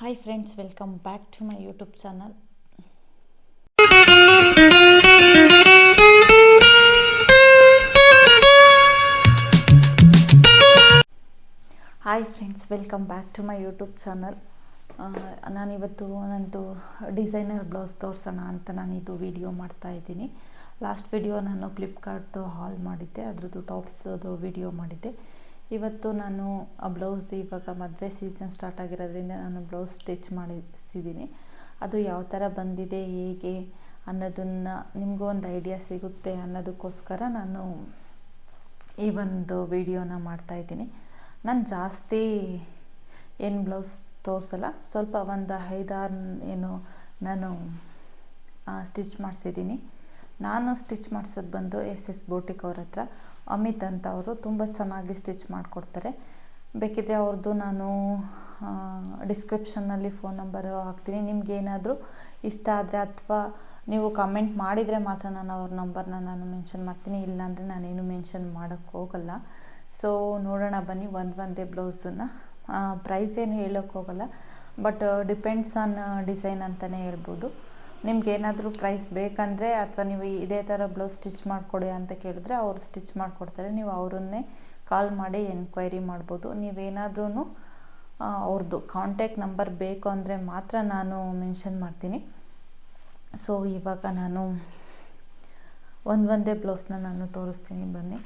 Hi friends, welcome back to my YouTube channel. Hi friends, welcome back to my YouTube channel. ನಾನಿವತ್ತು ನಂದು designer blouse ತೋರಿಸೋಣ ಅಂತ ನಾನಿದು video ಮಾಡ್ತಾ ಇದ್ದೀನಿ. Last video ನಾನು ಫ್ಲಿಪ್ಕಾರ್ಟ್ದು ಹಾಲ್ ಮಾಡಿದ್ದೆ, ಅದ್ರದ್ದು ಟಾಪ್ಸ್ದು ವಿಡಿಯೋ ಮಾಡಿದ್ದೆ. ಇವತ್ತು ನಾನು ಆ ಬ್ಲೌಸ್ ಇವಾಗ ಮದುವೆ ಸೀಸನ್ ಸ್ಟಾರ್ಟ್ ಆಗಿರೋದ್ರಿಂದ ನಾನು ಬ್ಲೌಸ್ ಸ್ಟಿಚ್ ಮಾಡಿಸಿದ್ದೀನಿ. ಅದು ಯಾವ ಥರ ಬಂದಿದೆ ಹೇಗೆ ಅನ್ನೋದನ್ನು ನಿಮಗೂ ಒಂದು ಐಡಿಯಾ ಸಿಗುತ್ತೆ ಅನ್ನೋದಕ್ಕೋಸ್ಕರ ನಾನು ಈ ಒಂದು ವಿಡಿಯೋನ ಮಾಡ್ತಾಯಿದ್ದೀನಿ. ನಾನು ಜಾಸ್ತಿ ಏನು ಬ್ಲೌಸ್ ತೋರಿಸಲ್ಲ, ಸ್ವಲ್ಪ ಒಂದು 5-6 ನಾನು ಸ್ಟಿಚ್ ಮಾಡಿಸಿದ್ದೀನಿ. ನಾನು ಸ್ಟಿಚ್ ಮಾಡಿಸೋದು ಬಂದು SS ಬೋಟಿಕ್ ಅವ್ರ ಹತ್ರ ಅಮಿತ್ ಅಂತ. ಅವರು ತುಂಬ ಚೆನ್ನಾಗಿ ಸ್ಟಿಚ್ ಮಾಡಿಕೊಡ್ತಾರೆ. ಬೇಕಿದ್ದರೆ ಅವ್ರದ್ದು ನಾನು ಡಿಸ್ಕ್ರಿಪ್ಷನ್ನಲ್ಲಿ ಫೋನ್ ನಂಬರು ಹಾಕ್ತೀನಿ. ನಿಮಗೇನಾದರೂ ಇಷ್ಟ ಆದರೆ ಅಥವಾ ನೀವು ಕಮೆಂಟ್ ಮಾಡಿದರೆ ಮಾತ್ರ ನಾನು ಅವ್ರ ನಂಬರ್ನ ನಾನು ಮೆನ್ಷನ್ ಮಾಡ್ತೀನಿ, ಇಲ್ಲಾಂದರೆ ನಾನೇನು ಮೆನ್ಷನ್ ಮಾಡೋಕ್ಕೆ ಹೋಗಲ್ಲ. ಸೊ ನೋಡೋಣ ಬನ್ನಿ ಒಂದೇ ಬ್ಲೌಸನ್ನು. ಪ್ರೈಸ್ ಏನು ಹೇಳೋಕ್ಕೆ ಹೋಗಲ್ಲ, ಬಟ್ ಡಿಪೆಂಡ್ಸ್ ಆನ್ ಡಿಸೈನ್ ಅಂತಲೇ ಹೇಳ್ಬೋದು. ನಿಮ್ಗೇನಾದರೂ ಪ್ರೈಸ್ ಬೇಕಂದರೆ ಅಥವಾ ನೀವು ಇದೇ ಥರ ಬ್ಲೌಸ್ ಸ್ಟಿಚ್ ಮಾಡಿಕೊಡಿ ಅಂತ ಕೇಳಿದ್ರೆ ಅವ್ರು ಸ್ಟಿಚ್ ಮಾಡಿಕೊಡ್ತಾರೆ. ನೀವು ಅವರನ್ನೇ ಕಾಲ್ ಮಾಡಿ ಎನ್ಕ್ವೈರಿ ಮಾಡ್ಬೋದು. ನೀವೇನಾದ್ರೂ ಅವ್ರದ್ದು ಕಾಂಟ್ಯಾಕ್ಟ್ ನಂಬರ್ ಬೇಕು ಅಂದರೆ ಮಾತ್ರ ನಾನು ಮೆನ್ಷನ್ ಮಾಡ್ತೀನಿ. ಸೊ ಇವಾಗ ನಾನು ಒಂದೇ ಬ್ಲೌಸ್ನ ನಾನು ತೋರಿಸ್ತೀನಿ ಬನ್ನಿ.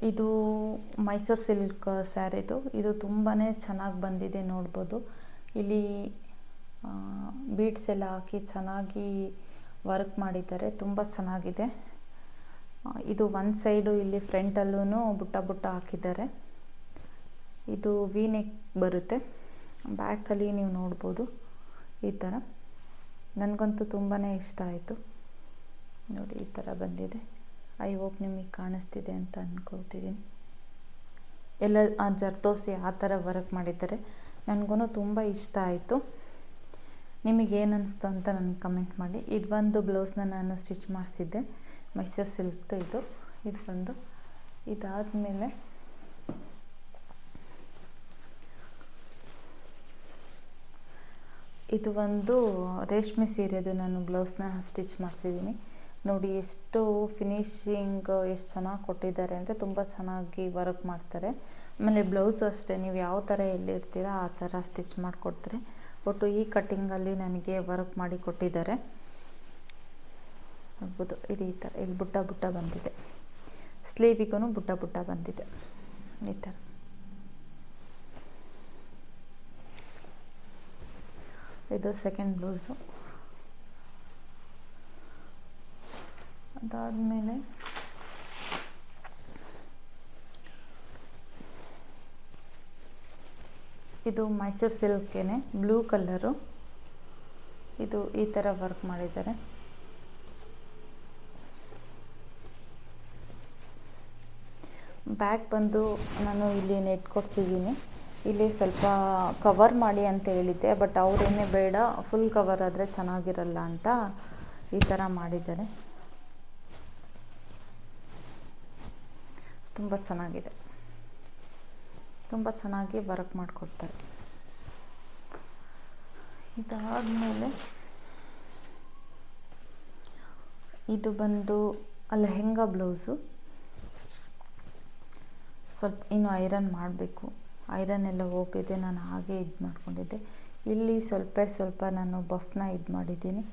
ಇದು ಮೈಸೂರು ಸಿಲ್ಕ್ ಸ್ಯಾರಿದು. ಇದು ತುಂಬಾ ಚೆನ್ನಾಗಿ ಬಂದಿದೆ, ನೋಡ್ಬೋದು. ಇಲ್ಲಿ ಬೀಡ್ಸ್ ಎಲ್ಲ ಹಾಕಿ ಚೆನ್ನಾಗಿ ವರ್ಕ್ ಮಾಡಿದ್ದಾರೆ, ತುಂಬ ಚೆನ್ನಾಗಿದೆ. ಇದು ಒಂದು ಸೈಡು ಇಲ್ಲಿ ಫ್ರಂಟಲ್ಲೂ ಬುಟ್ಟ ಹಾಕಿದ್ದಾರೆ. ಇದು ವಿ ನೆಕ್ ಬರುತ್ತೆ. ಬ್ಯಾಕಲ್ಲಿ ನೀವು ನೋಡ್ಬೋದು ಈ ಥರ. ನನಗಂತೂ ತುಂಬಾ ಇಷ್ಟ ಆಯಿತು. ನೋಡಿ ಈ ಥರ ಬಂದಿದೆ. ಐ ಹೋಪ್ ನಿಮಗೆ ಕಾಣಿಸ್ತಿದೆ ಅಂತ ಅಂದ್ಕೊಳ್ತಿದ್ದೀನಿ. ಎಲ್ಲ ಜರ್ದೋಸಿ ಆ ಥರ ವರ್ಕ್ ಮಾಡಿದ್ದಾರೆ. ನನಗೂ ತುಂಬ ಇಷ್ಟ ಆಯಿತು. ನಿಮಗೇನು ಅನ್ನಿಸ್ತು ಅಂತ ನನಗೆ ಕಮೆಂಟ್ ಮಾಡಿ. ಇದೊಂದು ಬ್ಲೌಸ್ನ ನಾನು ಸ್ಟಿಚ್ ಮಾಡಿಸಿದ್ದೆ, ಮೈಸೂರು ಸಿಲ್ಕ್ದು. ಇದು ಬಂದು ಇದಾದಮೇಲೆ ಇದು ಒಂದು ರೇಷ್ಮೆ ಸೀರೆದು ನಾನು ಬ್ಲೌಸ್ನ ಸ್ಟಿಚ್ ಮಾಡಿಸಿದ್ದೀನಿ. ನೋಡಿ ಎಷ್ಟು ಫಿನಿಶಿಂಗ್ ಎಷ್ಟು ಚೆನ್ನಾಗಿ ಕೊಟ್ಟಿದ್ದಾರೆ ಅಂದರೆ ತುಂಬ ಚೆನ್ನಾಗಿ ವರ್ಕ್ ಮಾಡ್ತಾರೆ. ಆಮೇಲೆ ಬ್ಲೌಸ್ ಅಷ್ಟೇ, ನೀವು ಯಾವ ಥರ ಎಲ್ಲಿರ್ತೀರ ಆ ಥರ ಸ್ಟಿಚ್ ಮಾಡಿಕೊಡ್ತಾರೆ. ಒಟ್ಟು ಈ ಕಟ್ಟಿಂಗಲ್ಲಿ ನನಗೆ ವರ್ಕ್ ಮಾಡಿ ಕೊಟ್ಟಿದ್ದಾರೆ, ನೋಡ್ಬೋದು. ಇದು ಈ ಥರ ಇಲ್ಲಿ ಬುಟ್ಟ ಬಂದಿದೆ. ಸ್ಲೀವಿಗೂ ಬುಟ್ಟ ಬಂದಿದೆ ಈ ಥರ. ಇದು ಸೆಕೆಂಡ್ ಬ್ಲೌಸು. ಅದಾದಮೇಲೆ ಇದು ಮೈಸೂರು ಸಿಲ್ಕೇನೆ, ಬ್ಲೂ ಕಲರು. ಇದು ಈ ಥರ ವರ್ಕ್ ಮಾಡಿದ್ದಾರೆ. ಬ್ಯಾಕ್ ಬಂದು ನಾನು ಇಲ್ಲಿ ನೆಟ್ ಕೊಡ್ಸಿದ್ದೀನಿ. ಇಲ್ಲಿ ಸ್ವಲ್ಪ ಕವರ್ ಮಾಡಿ ಅಂತ ಹೇಳಿದ್ದೆ, ಬಟ್ ಅವರೇನೇ ಬೇಡ, ಫುಲ್ ಕವರ್ ಆದರೆ ಚೆನ್ನಾಗಿರಲ್ಲ ಅಂತ ಈ ಥರ ಮಾಡಿದ್ದಾರೆ. ತುಂಬ ಚೆನ್ನಾಗಿದೆ, ತುಂಬ ಚೆನ್ನಾಗಿ ವರ್ಕ್ ಮಾಡಿಕೊಡ್ತಾರೆ. ಇದಾದಮೇಲೆ ಇದು ಬಂದು ಲೆಹೆಂಗಾ ಬ್ಲೌಸು. ಸ್ವಲ್ಪ ಇನ್ನು ಐರನ್ ಮಾಡಬೇಕು, ಐರನ್ ಎಲ್ಲ ಹೋಗಿದೆ. ನಾನು ಹಾಗೆ ಇದು ಮಾಡ್ಕೊಂಡಿದ್ದೆ. ಇಲ್ಲಿ ಸ್ವಲ್ಪ ನಾನು ಬಫ್ನ ಇದು ಮಾಡಿದ್ದೀನಿ.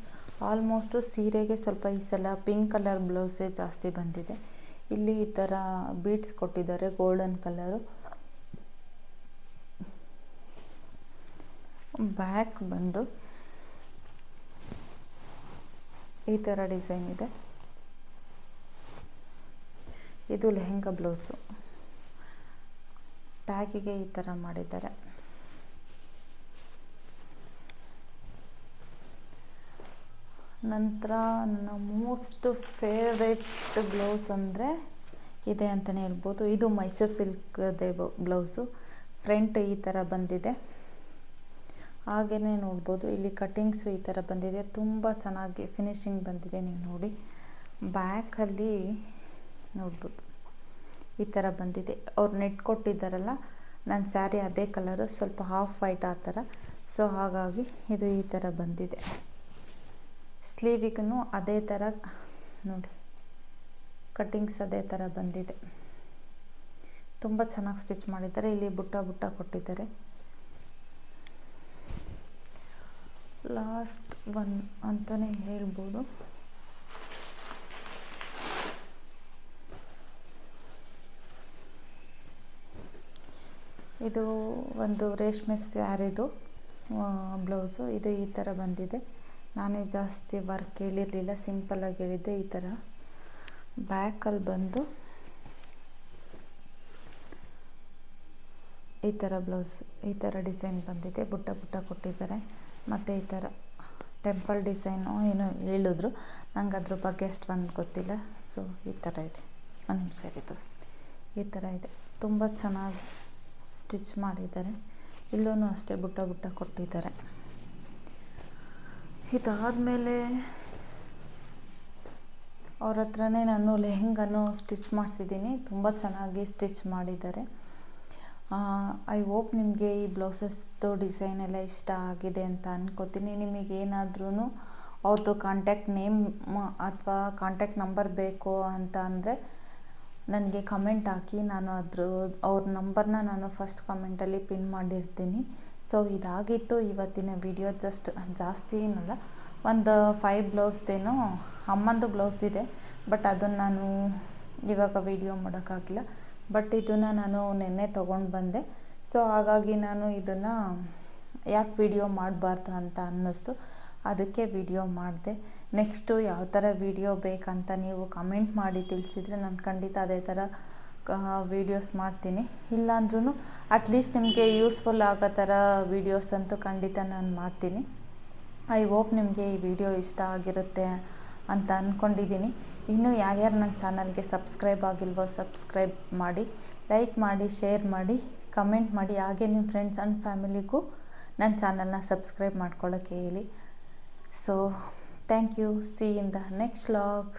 ಆಲ್ಮೋಸ್ಟು ಸೀರೆಗೆ ಸ್ವಲ್ಪ ಈ ಸಲ ಪಿಂಕ್ ಕಲರ್ ಬ್ಲೌಸೇ ಜಾಸ್ತಿ ಬಂದಿದೆ. ಇಲ್ಲಿ ಈ ಥರ ಬೀಡ್ಸ್ ಕೊಟ್ಟಿದ್ದಾರೆ, ಗೋಲ್ಡನ್ ಕಲರು. ಬ್ಯಾಕ್ ಬಂದು ಈ ಥರ ಡಿಸೈನ್ ಇದೆ. ಇದು ಲೆಹೆಂಗಾ ಬ್ಲೌಸು. ಟ್ಯಾಗಿಗೆ ಈ ಥರ ಮಾಡಿದ್ದಾರೆ. ನಂತರ ನನ್ನ ಮೋಸ್ಟ್ ಫೇವ್ರೆಟ್ ಬ್ಲೌಸ್ ಅಂದರೆ ಇದೆ ಅಂತಲೇ ಹೇಳ್ಬೋದು. ಇದು ಮೈಸೂರು ಸಿಲ್ಕ್ದೇ ಬ್ಲೌಸು. ಫ್ರಂಟ್ ಈ ಥರ ಬಂದಿದೆ, ಹಾಗೆಯೇ ನೋಡ್ಬೋದು. ಇಲ್ಲಿ ಕಟ್ಟಿಂಗ್ಸು ಈ ಥರ ಬಂದಿದೆ, ತುಂಬ ಚೆನ್ನಾಗಿ ಫಿನಿಶಿಂಗ್ ಬಂದಿದೆ. ನೀವು ನೋಡಿ ಬ್ಯಾಕಲ್ಲಿ ನೋಡ್ಬೋದು ಈ ಥರ ಬಂದಿದೆ. ಅವ್ರು ನೆಟ್ ಕೊಟ್ಟಿದ್ದಾರಲ್ಲ, ನನ್ನ ಸ್ಯಾರಿ ಅದೇ ಕಲರು, ಸ್ವಲ್ಪ ಹಾಫ್ ವೈಟ್ ಆ ಥರ. ಸೊ ಹಾಗಾಗಿ ಇದು ಈ ಥರ ಬಂದಿದೆ. ಸ್ಲೀವಿಗೂ ಅದೇ ಥರ ನೋಡಿ, ಕಟ್ಟಿಂಗ್ಸ್ ಅದೇ ಥರ ಬಂದಿದೆ. ತುಂಬ ಚೆನ್ನಾಗಿ ಸ್ಟಿಚ್ ಮಾಡಿದ್ದಾರೆ. ಇಲ್ಲಿ ಬುಟ್ಟ ಬುಟ್ಟ ಕೊಟ್ಟಿದ್ದಾರೆ. ಲಾಸ್ಟ್ ಒನ್ ಅಂತಲೇ ಹೇಳ್ಬೋದು. ಇದು ಒಂದು ರೇಷ್ಮೆ ಸ್ಯಾರಿದು ಬ್ಲೌಸು. ಇದು ಈ ಥರ ಬಂದಿದೆ. ನಾನೇ ಜಾಸ್ತಿ ವರ್ಕ್ ಹೇಳಿರಲಿಲ್ಲ, ಸಿಂಪಲ್ಲಾಗಿ ಹೇಳಿದ್ದೆ. ಈ ಥರ ಬ್ಯಾಕಲ್ಲಿ ಬಂದು ಈ ಥರ ಬ್ಲೌಸ್, ಈ ಥರ ಡಿಸೈನ್ ಬಂದಿದೆ. ಬುಟ್ಟ ಬುಟ್ಟ ಕೊಟ್ಟಿದ್ದಾರೆ. ಮತ್ತು ಈ ಥರ ಟೆಂಪಲ್ ಡಿಸೈನು ಏನೋ ಹೇಳಿದ್ರು, ನಂಗೆ ಅದ್ರ ಬಗ್ಗೆ ಅಷ್ಟೊಂದು ಗೊತ್ತಿಲ್ಲ. ಸೊ ಈ ಥರ ಇದೆ. ಒಂದು ನಿಮಿಷ ಇದೆ ತೋರಿಸ್ತೀನಿ. ಈ ಥರ ಇದೆ. ತುಂಬ ಚೆನ್ನಾಗಿ ಸ್ಟಿಚ್ ಮಾಡಿದ್ದಾರೆ. ಇಲ್ಲೂ ಅಷ್ಟೇ ಬುಟ್ಟ ಬುಟ್ಟ ಕೊಟ್ಟಿದ್ದಾರೆ. ಇದಾದಮೇಲೆ ಅವ್ರ ಹತ್ರನೇ ನಾನು ಲೆಹೆಂಗಾನು ಸ್ಟಿಚ್ ಮಾಡಿಸಿದ್ದೀನಿ. ತುಂಬ ಚೆನ್ನಾಗಿ ಸ್ಟಿಚ್ ಮಾಡಿದ್ದಾರೆ. ಐ ಹೋಪ್ ನಿಮಗೆ ಈ ಬ್ಲೌಸಸ್ದು ಡಿಸೈನ್ ಎಲ್ಲ ಇಷ್ಟ ಆಗಿದೆ ಅಂತ ಅನ್ಕೋತೀನಿ. ನಿಮಗೇನಾದ್ರೂ ಅವ್ರದ್ದು ಕಾಂಟ್ಯಾಕ್ಟ್ ನೇಮ್ ಅಥವಾ ಕಾಂಟ್ಯಾಕ್ಟ್ ನಂಬರ್ ಬೇಕು ಅಂತ ಅಂದರೆ ನನಗೆ ಕಮೆಂಟ್ ಹಾಕಿ. ನಾನು ಅವ್ರ ನಂಬರ್ನ ನಾನು ಫಸ್ಟ್ ಕಮೆಂಟಲ್ಲಿ ಪಿನ್ ಮಾಡಿರ್ತೀನಿ. ಸೊ ಇದಾಗಿತ್ತು ಇವತ್ತಿನ ವಿಡಿಯೋ. ಜಾಸ್ತಿ ಏನಲ್ಲ, ಒಂದು 5 ಬ್ಲೌಸ್ದೇನೋ ಅಮ್ಮಂದು ಬ್ಲೌಸ್ ಇದೆ. ಬಟ್ ಅದನ್ನು ನಾನು ಇವಾಗ ವಿಡಿಯೋ ಮಾಡೋಕ್ಕಾಗಿಲ್ಲ. ಬಟ್ ಇದನ್ನು ನಾನು ನೆನ್ನೆ ತೊಗೊಂಡು ಬಂದೆ. ಸೊ ಹಾಗಾಗಿ ನಾನು ಇದನ್ನು ಯಾಕೆ ವಿಡಿಯೋ ಮಾಡಬಾರ್ದು ಅಂತ ಅನ್ನಿಸ್ತು, ಅದಕ್ಕೆ ವಿಡಿಯೋ ಮಾಡಿದೆ. ನೆಕ್ಸ್ಟು ಯಾವ ಥರ ವಿಡಿಯೋ ಬೇಕಂತ ನೀವು ಕಮೆಂಟ್ ಮಾಡಿ ತಿಳಿಸಿದರೆ ನಾನು ಖಂಡಿತ ಅದೇ ಥರ ವೀಡಿಯೋಸ್ ಮಾಡ್ತೀನಿ. ಇಲ್ಲಾಂದ್ರೂ ಅಟ್ಲೀಸ್ಟ್ ನಿಮಗೆ ಯೂಸ್ಫುಲ್ ಆಗೋ ಥರ ವೀಡಿಯೋಸ್ ಅಂತೂ ಖಂಡಿತ ನಾನು ಮಾಡ್ತೀನಿ. ಐ ಹೋಪ್ ನಿಮಗೆ ಈ ವಿಡಿಯೋ ಇಷ್ಟ ಆಗಿರುತ್ತೆ ಅಂತ ಅಂದ್ಕೊಂಡಿದ್ದೀನಿ. ಇನ್ನೂ ಯಾರ್ಯಾರು ನನ್ನ ಚಾನಲ್ಗೆ ಸಬ್ಸ್ಕ್ರೈಬ್ ಆಗಿಲ್ವೋ ಸಬ್ಸ್ಕ್ರೈಬ್ ಮಾಡಿ, ಲೈಕ್ ಮಾಡಿ, ಶೇರ್ ಮಾಡಿ, ಕಮೆಂಟ್ ಮಾಡಿ. ಹಾಗೆ ನಿಮ್ಮ ಫ್ರೆಂಡ್ಸ್ ಆ್ಯಂಡ್ ಫ್ಯಾಮಿಲಿಗೂ ನನ್ನ ಚಾನಲ್ನ ಸಬ್ಸ್ಕ್ರೈಬ್ ಮಾಡ್ಕೊಳ್ಳೋಕ್ಕೆ ಹೇಳಿ. So thank you. See in the next vlog.